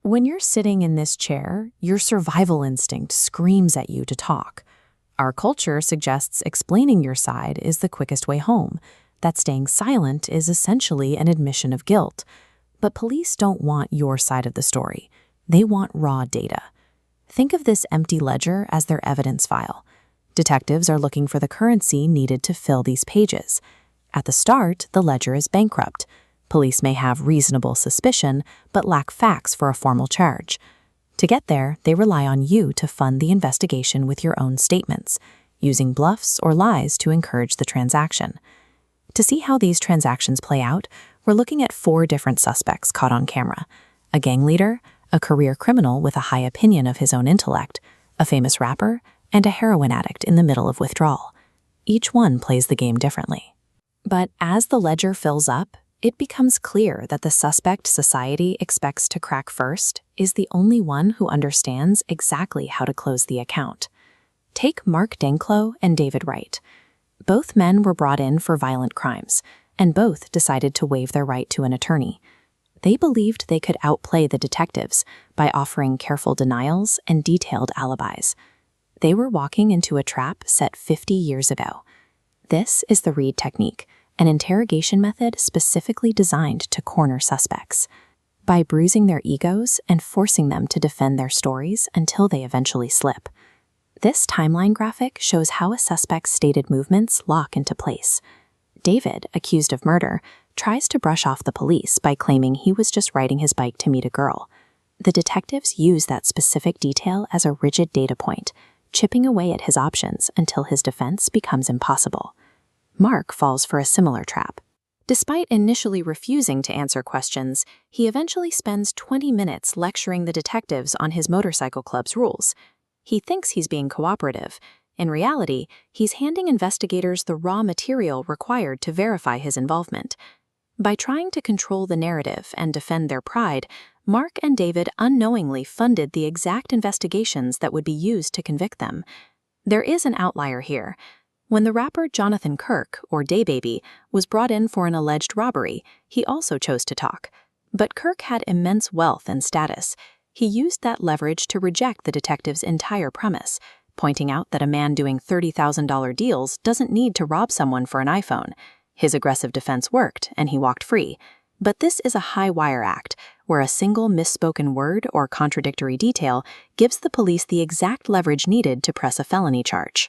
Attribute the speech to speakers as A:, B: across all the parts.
A: When you're sitting in this chair, your survival instinct screams at you to talk. Our culture suggests explaining your side is the quickest way home, that staying silent is essentially an admission of guilt. But police don't want your side of the story. They want raw data. Think of this empty ledger as their evidence file. Detectives are looking for the currency needed to fill these pages. At the start, the ledger is bankrupt. Police may have reasonable suspicion, but lack facts for a formal charge. To get there, they rely on you to fund the investigation with your own statements, using bluffs or lies to encourage the transaction. To see how these transactions play out, we're looking at 4 different suspects caught on camera: a gang leader, a career criminal with a high opinion of his own intellect, a famous rapper, and a heroin addict in the middle of withdrawal. Each one plays the game differently. But as the ledger fills up, it becomes clear that the suspect society expects to crack first is the only one who understands exactly how to close the account. Take Mark Denklo and David Wright. Both men were brought in for violent crimes, and both decided to waive their right to an attorney. They believed they could outplay the detectives by offering careful denials and detailed alibis. They were walking into a trap set 50 years ago. This is the Reed technique, an interrogation method specifically designed to corner suspects. By bruising their egos and forcing them to defend their stories until they eventually slip. This timeline graphic shows how a suspect's stated movements lock into place. David, accused of murder, tries to brush off the police by claiming he was just riding his bike to meet a girl. The detectives use that specific detail as a rigid data point, chipping away at his options until his defense becomes impossible. Mark falls for a similar trap. Despite initially refusing to answer questions, he eventually spends 20 minutes lecturing the detectives on his motorcycle club's rules. He thinks he's being cooperative. In reality, he's handing investigators the raw material required to verify his involvement. By trying to control the narrative and defend their pride, Mark and David unknowingly funded the exact investigations that would be used to convict them. There is an outlier here. When the rapper Jonathan Kirk, or DayBaby, was brought in for an alleged robbery, he also chose to talk. But Kirk had immense wealth and status. He used that leverage to reject the detective's entire premise, pointing out that a man doing $30,000 deals doesn't need to rob someone for an iPhone. His aggressive defense worked, and he walked free. But this is a high-wire act, where a single misspoken word or contradictory detail gives the police the exact leverage needed to press a felony charge.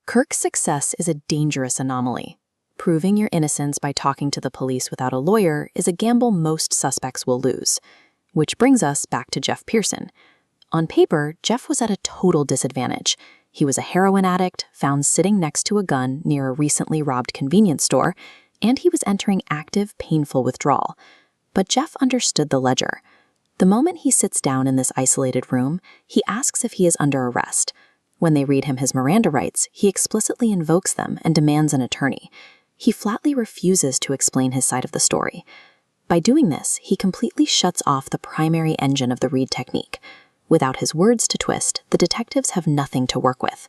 A: Kirk's success is a dangerous anomaly. Proving your innocence by talking to the police without a lawyer is a gamble most suspects will lose. Which brings us back to Jeff Pearson. On paper, Jeff was at a total disadvantage. He was a heroin addict, found sitting next to a gun near a recently robbed convenience store, and he was entering active, painful withdrawal. But Jeff understood the ledger. The moment he sits down in this isolated room, he asks if he is under arrest. When they read him his Miranda rights, he explicitly invokes them and demands an attorney. He flatly refuses to explain his side of the story. By doing this, he completely shuts off the primary engine of the Reed technique. Without his words to twist, the detectives have nothing to work with.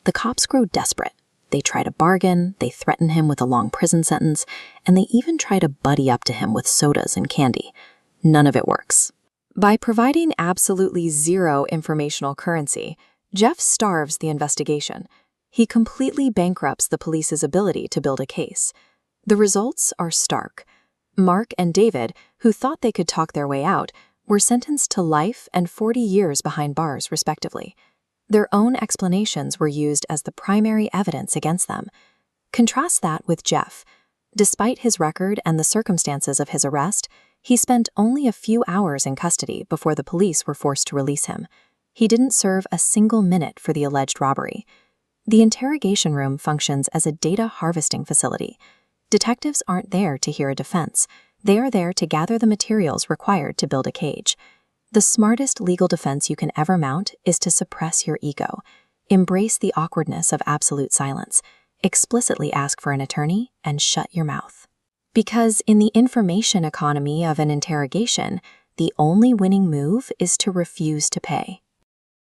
A: The cops grow desperate. They try to bargain, they threaten him with a long prison sentence, and they even try to buddy up to him with sodas and candy. None of it works. By providing absolutely zero informational currency, Jeff starves the investigation. He completely bankrupts the police's ability to build a case. The results are stark. Mark and David, who thought they could talk their way out, were sentenced to life and 40 years behind bars, respectively. Their own explanations were used as the primary evidence against them. Contrast that with Jeff. Despite his record and the circumstances of his arrest, he spent only a few hours in custody before the police were forced to release him. He didn't serve a single minute for the alleged robbery. The interrogation room functions as a data harvesting facility. Detectives aren't there to hear a defense. They are there to gather the materials required to build a cage. The smartest legal defense you can ever mount is to suppress your ego. Embrace the awkwardness of absolute silence. Explicitly ask for an attorney and shut your mouth. Because in the information economy of an interrogation, the only winning move is to refuse to pay.